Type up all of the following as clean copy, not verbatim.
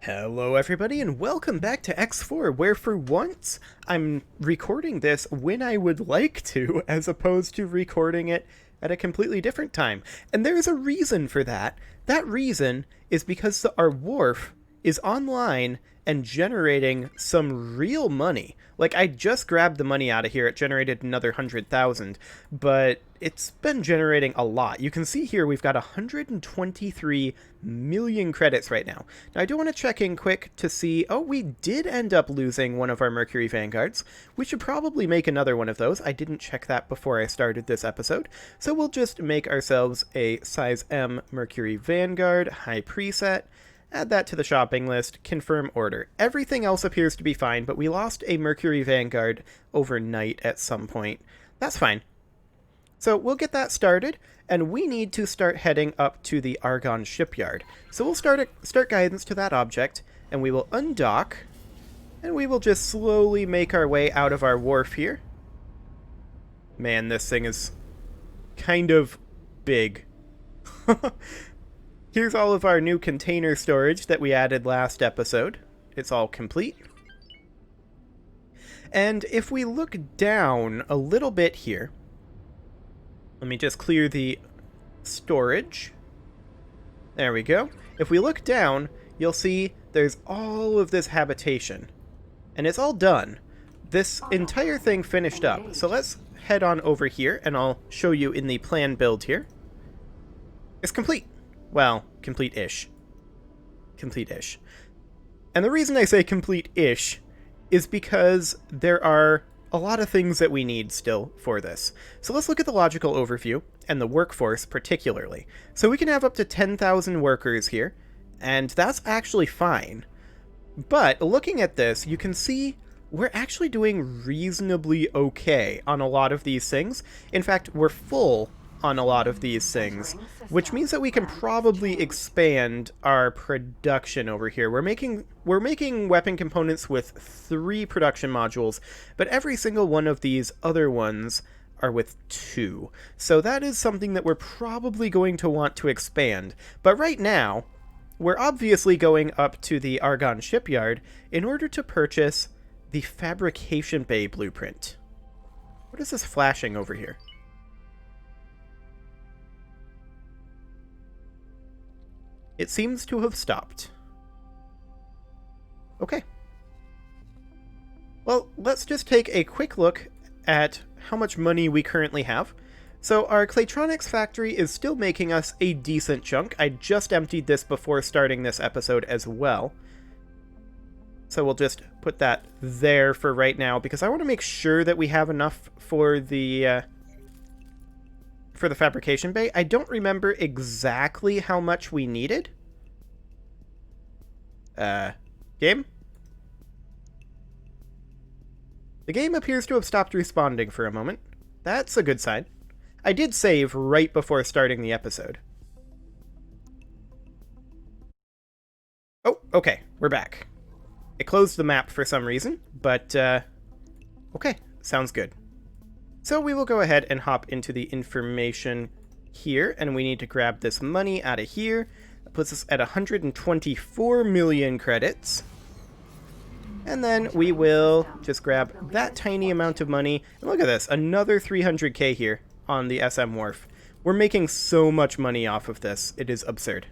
Hello everybody and welcome back to X4, where for once I'm recording this when I would like to, as opposed to recording it at a completely different time. And there's a reason for that. That reason is because our wharf is online and generating some real money. Like, I just grabbed the money out of here, it generated another 100,000, but it's been generating a lot. You can see here we've got 123 million credits right now. Now, I do want to check in quick to see, oh, we did end up losing one of our Mercury Vanguards. We should probably make another one of those. I didn't check that before I started this episode, so we'll just make ourselves a size M Mercury Vanguard, high preset, add that to the shopping list, confirm order. Everything else appears to be fine, but we lost a Mercury Vanguard overnight at some point. That's fine. So we'll get that started, and we need to start heading up to the Argonne shipyard. So we'll start guidance to that object, and we will undock, and we will just slowly make our way out of our wharf here. Man, this thing is kind of big. Here's all of our new container storage that we added last episode. It's all complete. And if we look down a little bit here, let me just clear the storage. There we go. If we look down, you'll see there's all of this habitation. And it's all done. This entire thing finished up. So let's head on over here, and I'll show you in the plan build here. It's complete. Well, complete-ish. Complete-ish. And the reason I say complete-ish is because there are a lot of things that we need still for this. So let's look at the logical overview, and the workforce particularly. So we can have up to 10,000 workers here, and that's actually fine. But looking at this, you can see we're actually doing reasonably okay on a lot of these things. In fact, we're full on a lot of these things, which means that we can probably expand our production over here. We're making weapon components with 3 production modules, but every single one of these other ones are with 2. So that is something that we're probably going to want to expand. But right now, we're obviously going up to the Argonne shipyard in order to purchase the fabrication bay blueprint. What is this flashing over here? It seems to have stopped. Okay. Well, let's just take a quick look at how much money we currently have. So our Claytronics factory is still making us a decent chunk. I just emptied this before starting this episode as well. So we'll just put that there for right now, because I want to make sure that we have enough for the fabrication bay. I don't remember exactly how much we needed. Game? The game appears to have stopped responding for a moment. That's a good sign. I did save right before starting the episode. Oh, okay, we're back. It closed the map for some reason, but, okay, sounds good. So we will go ahead and hop into the information here, and we need to grab this money out of here. That puts us at 124 million credits. And then we will just grab that tiny amount of money. And look at this, another 300k here on the SM Wharf. We're making so much money off of this, it is absurd.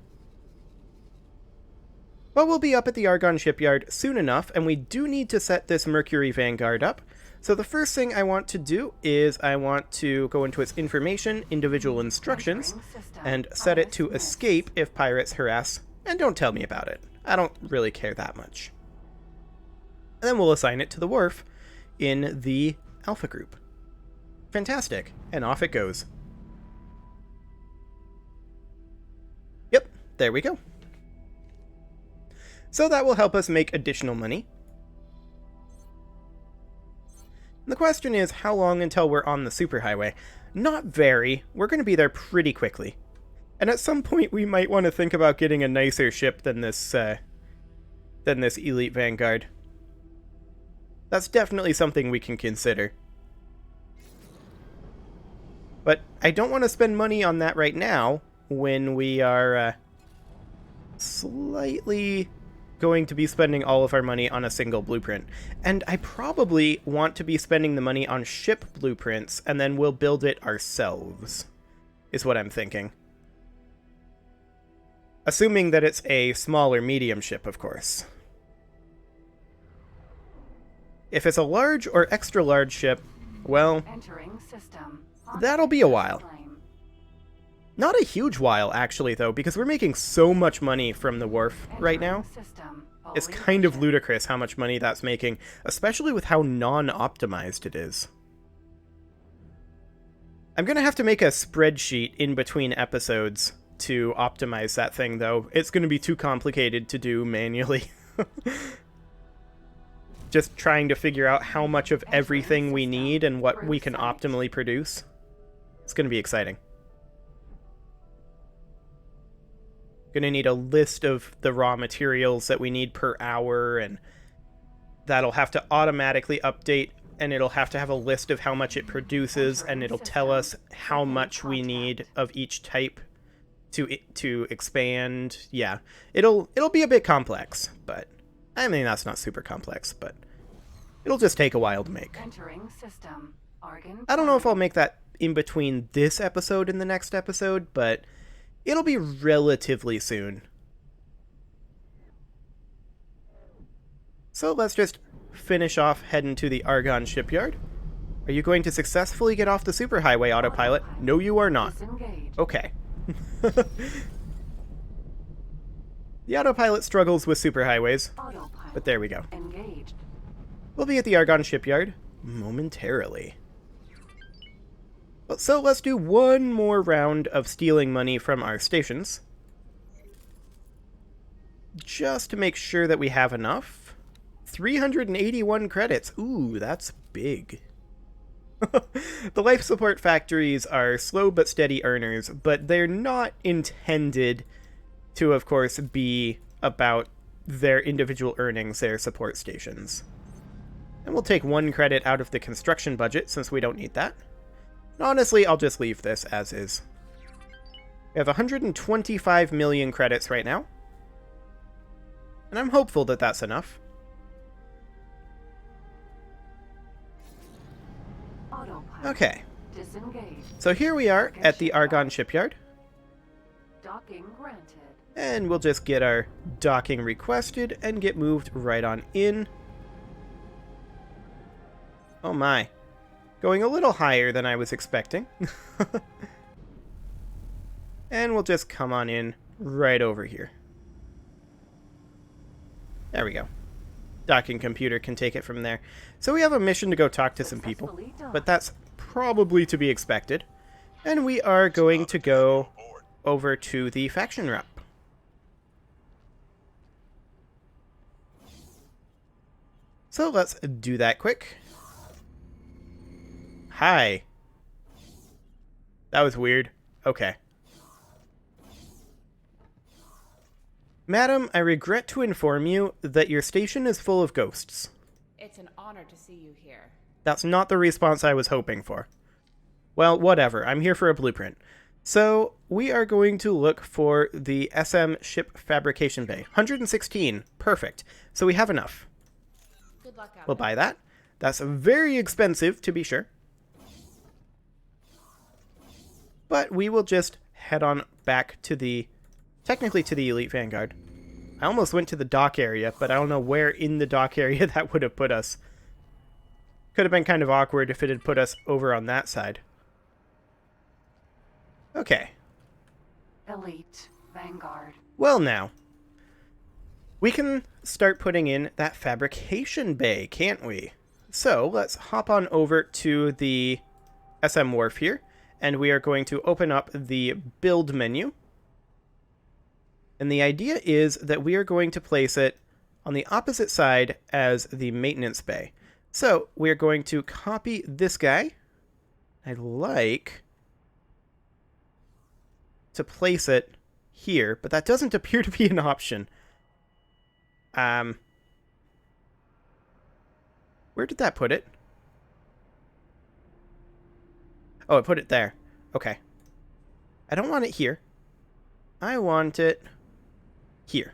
But we'll be up at the Argonne shipyard soon enough, and we do need to set this Mercury Vanguard up. So the first thing I want to do is I want to go into its information, individual instructions, and set it to escape if pirates harass, and don't tell me about it. I don't really care that much. And then we'll assign it to the wharf in the Alpha group. Fantastic, and off it goes. Yep, there we go. So that will help us make additional money. The question is, how long until we're on the superhighway? Not very. We're going to be there pretty quickly. And at some point, we might want to think about getting a nicer ship than this Elite Vanguard. That's definitely something we can consider. But I don't want to spend money on that right now when we are slightly going to be spending all of our money on a single blueprint. And I probably want to be spending the money on ship blueprints, and then we'll build it ourselves, is what I'm thinking. Assuming that it's a small or medium ship, of course. If it's a large or extra large ship, well, that'll be a while. Not a huge while, actually, though, because we're making so much money from the Wharf right now. It's kind of ludicrous how much money that's making, especially with how non-optimized it is. I'm gonna have to make a spreadsheet in between episodes to optimize that thing, though. It's gonna be too complicated to do manually. Just trying to figure out how much of everything we need and what we can optimally produce. It's gonna be exciting. Gonna need a list of the raw materials that we need per hour, and that'll have to automatically update, and it'll have to have a list of how much it produces, and it'll tell us how much we need of each type to expand. Yeah, it'll be a bit complex, but I mean, that's not super complex, but it'll just take a while to make. I don't know if I'll make that in between this episode and the next episode, but it'll be relatively soon. So let's just finish off heading to the Argonne shipyard. Are you going to successfully get off the superhighway autopilot? No, you are not. Okay. The autopilot struggles with superhighways, but there we go. We'll be at the Argonne shipyard momentarily. So let's do one more round of stealing money from our stations, just to make sure that we have enough. 381 credits. Ooh, that's big. The life support factories are slow but steady earners, but they're not intended to, of course, be about their individual earnings, their support stations. And we'll take 1 credit out of the construction budget, since we don't need that. Honestly, I'll just leave this as is. We have 125 million credits right now, and I'm hopeful that that's enough. Okay, so here we are at the Argonne shipyard, and we'll just get our docking requested and get moved right on in. Oh my. Going a little higher than I was expecting. And we'll just come on in right over here. There we go. Docking computer can take it from there. So we have a mission to go talk to some people, but that's probably to be expected. And we are going to go over to the faction rep. So let's do that quick. Hi. That was weird. Okay. Madam, I regret to inform you that your station is full of ghosts. It's an honor to see you here. That's not the response I was hoping for. Well, whatever. I'm here for a blueprint. So, we are going to look for the SM ship fabrication bay. 116. Perfect. So we have enough. Good luck out We'll buy that. That's very expensive, to be sure. But we will just head on back to the, technically to the Elite Vanguard. I almost went to the dock area, but I don't know where in the dock area that would have put us. Could have been kind of awkward if it had put us over on that side. Okay. Elite Vanguard. Well now, we can start putting in that fabrication bay, can't we? So let's hop on over to the SM Wharf here, and we are going to open up the build menu. And the idea is that we are going to place it on the opposite side as the maintenance bay. So we are going to copy this guy. I'd like to place it here, but that doesn't appear to be an option. Where did that put it? Oh, I put it there. Okay. I don't want it here. I want it here.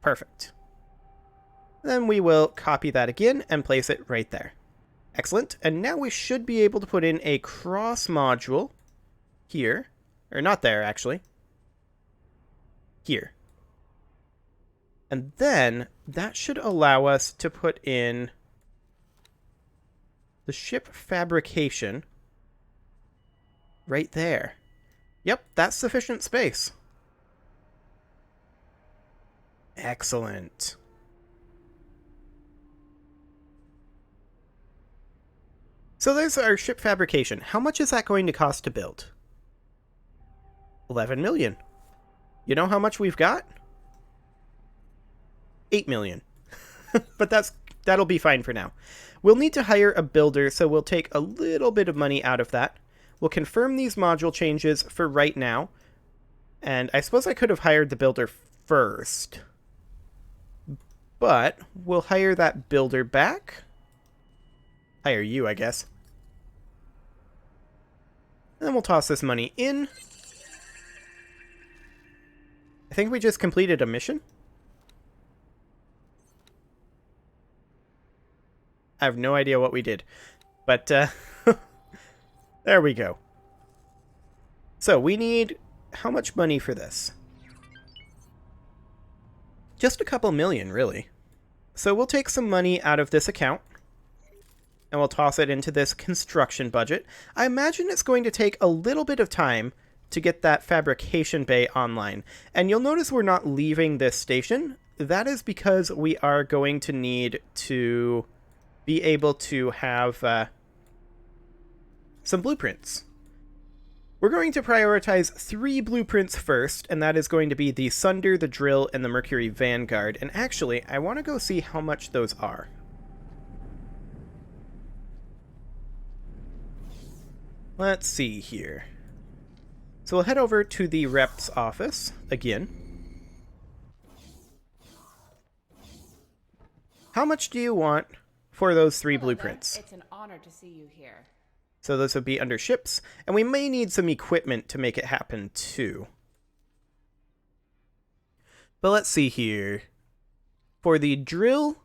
Perfect. Then we will copy that again and place it right there. Excellent. And now we should be able to put in a cross module here. Or not there, actually. Here. And then that should allow us to put in the ship fabrication right there. Yep, that's sufficient space. Excellent. So there's our ship fabrication. How much is that going to cost to build? 11 million. You know how much we've got? 8 million. But that'll be fine for now. We'll need to hire a builder, so we'll take a little bit of money out of that. We'll confirm these module changes for right now. And I suppose I could have hired the builder first. But we'll hire that builder back. Hire you, I guess. And then we'll toss this money in. I think we just completed a mission. I have no idea what we did. But, there we go. So, we need how much money for this? Just a couple million, really. So we'll take some money out of this account. And we'll toss it into this construction budget. I imagine it's going to take a little bit of time to get that fabrication bay online. And you'll notice we're not leaving this station. That is because we are going to need to be able to have some blueprints. We're going to prioritize 3 blueprints first, and that is going to be the Sunder, the Drill, and the Mercury Vanguard. And actually, I want to go see how much those are. Let's see here. So we'll head over to the rep's office again. How much do you want for those 3 Hello blueprints? there. It's an honor to see you here. So those would be under ships, and we may need some equipment to make it happen too. But let's see here. For the drill,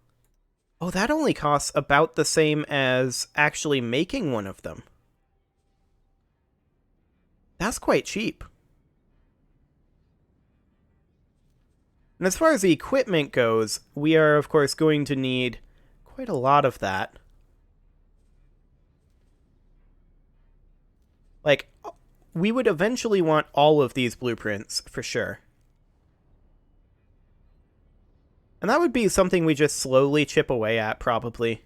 oh, that only costs about the same as actually making one of them. That's quite cheap. And as far as the equipment goes, we are, of course, going to need quite a lot of that. Like, we would eventually want all of these blueprints, for sure. And that would be something we just slowly chip away at, probably.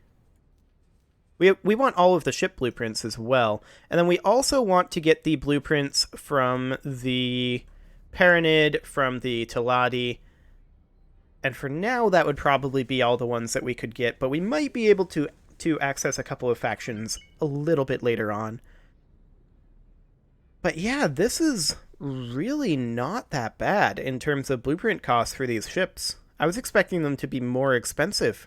We want all of the ship blueprints as well. And then we also want to get the blueprints from the Paranid, from the Teladi. And for now, that would probably be all the ones that we could get. But we might be able to access a couple of factions a little bit later on. But yeah, this is really not that bad in terms of blueprint costs for these ships. I was expecting them to be more expensive.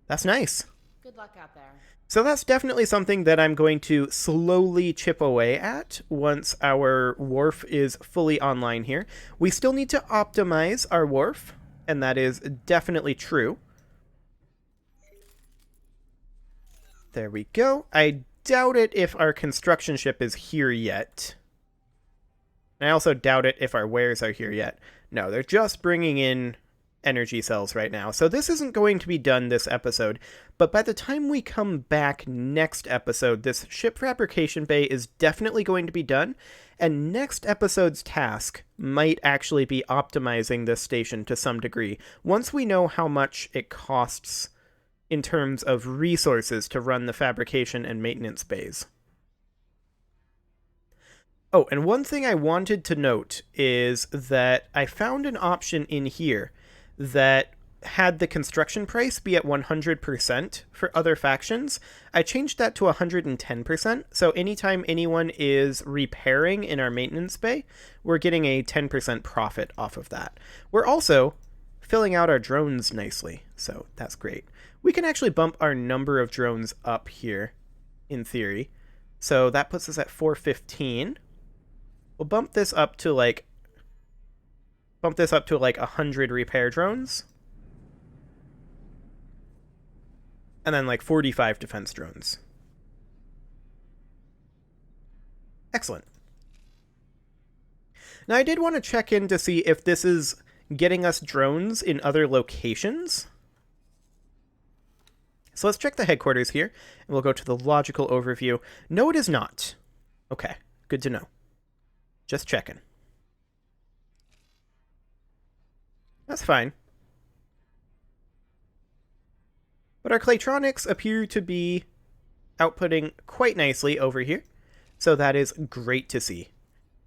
That's nice. Good luck out there. So that's definitely something that I'm going to slowly chip away at once our wharf is fully online here. We still need to optimize our wharf, and that is definitely true. There we go. I doubt it if our construction ship is here yet. And I also doubt it if our wares are here yet. No, they're just bringing in energy cells right now. So this isn't going to be done this episode, but by the time we come back next episode, this ship fabrication bay is definitely going to be done, and next episode's task might actually be optimizing this station to some degree, once we know how much it costs in terms of resources to run the fabrication and maintenance bays. Oh, and one thing I wanted to note is that I found an option in here that had the construction price be at 100% for other factions. I changed that to 110%, so anytime anyone is repairing in our maintenance bay, we're getting a 10% profit off of that. We're also filling out our drones nicely, so that's great. We can actually bump our number of drones up here, in theory. So that puts us at 415. We'll bump this up to like bump this up to like 100 repair drones. And then like 45 defense drones. Excellent. Now I did want to check in to see if this is getting us drones in other locations. So let's check the headquarters here, and we'll go to the logical overview. No, it is not. Okay, good to know. Just checking. That's fine. But our Claytronics appear to be outputting quite nicely over here, so that is great to see.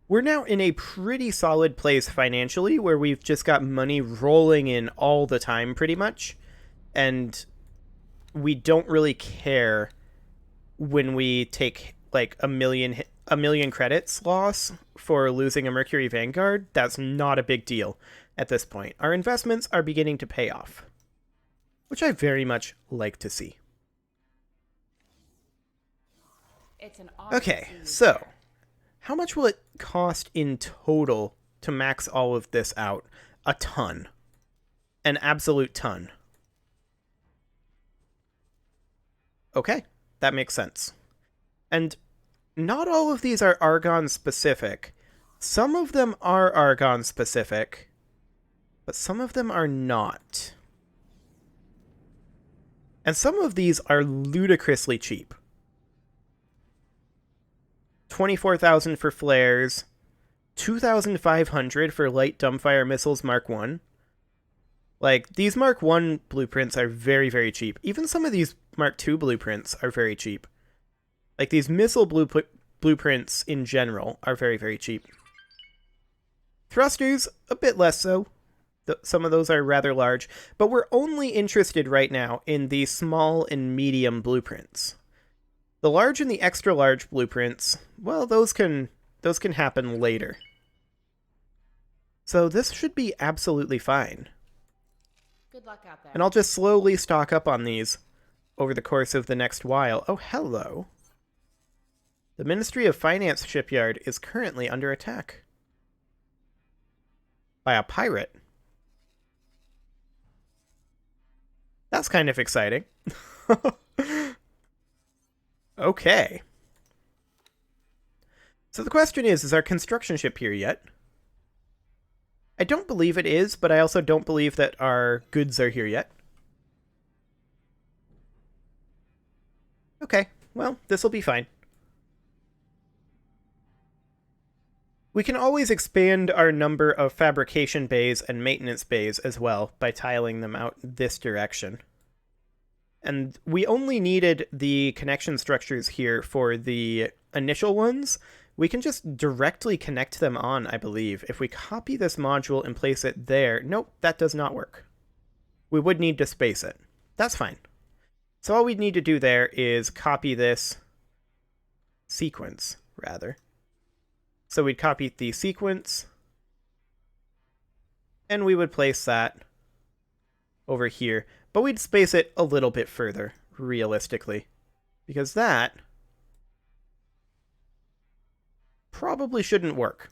We're now in a pretty solid place financially, where we've just got money rolling in all the time, pretty much, and we don't really care when we take like a million credits loss for losing a Mercury Vanguard. That's not a big deal at this point. Our investments are beginning to pay off, which I very much like to see. It's an honor Okay, to see you so here. how much will it cost in total to max all of this out? A ton. An absolute ton. Okay, that makes sense. And not all of these are Argon specific. Some of them are Argon specific, but some of them are not. And some of these are ludicrously cheap. 24,000 for flares, 2,500 for light dumbfire missiles Mark 1. Like, these Mark 1 blueprints are very, very cheap. Even some of these Mark 2 blueprints are very cheap. Like, these missile blueprints in general are very, very cheap. Thrusters, a bit less so. Some of those are rather large, but we're only interested right now in the small and medium blueprints. The large and the extra large blueprints, well, those can happen later. So this should be absolutely fine. Good luck out there. And I'll just slowly stock up on these over the course of the next while. Oh, hello. The Ministry of Finance shipyard is currently under attack by a pirate. That's kind of exciting. Okay. So the question is our construction ship here yet? I don't believe it is, but I also don't believe that our goods are here yet. Okay, well, this will be fine. We can always expand our number of fabrication bays and maintenance bays as well by tiling them out this direction. And we only needed the connection structures here for the initial ones. We can just directly connect them on, I believe. If we copy this module and place it there... Nope, that does not work. We would need to space it. That's fine. So all we'd need to do there is copy this sequence, rather. So we'd copy the sequence, and we would place that over here. But we'd space it a little bit further, realistically, because that probably shouldn't work.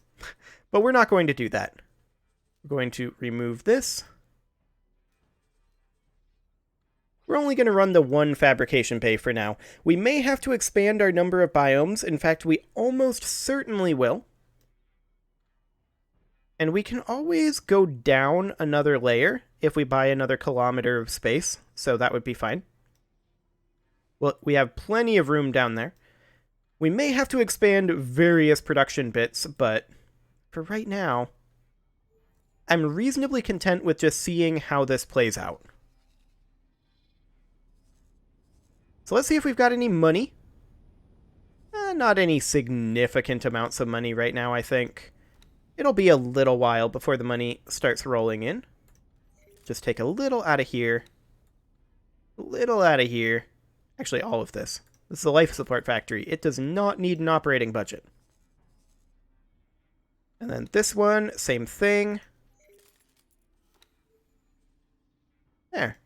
But we're not going to do that. We're going to remove this. We're only going to run the one fabrication bay for now. We may have to expand our number of biomes. In fact, we almost certainly will. And we can always go down another layer if we buy another kilometer of space, so that would be fine. Well, we have plenty of room down there. We may have to expand various production bits, but for right now, I'm reasonably content with just seeing how this plays out. So let's see if we've got any money. Not any significant amounts of money right now, I think. It'll be a little while before the money starts rolling in. Just take a little out of here. A little out of here. Actually, all of this. This is a life support factory. It does not need an operating budget. And then this one, same thing. There.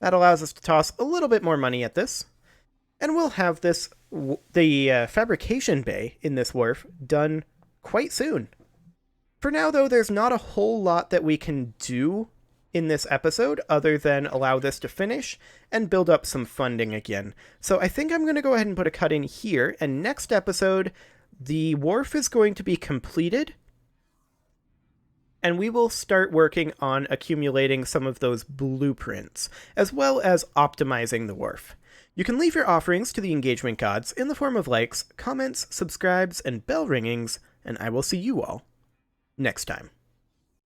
That allows us to toss a little bit more money at this. And we'll have this, the fabrication bay in this wharf done quite soon. For now, though, there's not a whole lot that we can do in this episode other than allow this to finish and build up some funding again. So I think I'm going to go ahead and put a cut in here, and next episode, the wharf is going to be completed, and we will start working on accumulating some of those blueprints, as well as optimizing the wharf. You can leave your offerings to the engagement gods in the form of likes, comments, subscribes, and bell ringings, and I will see you all next time.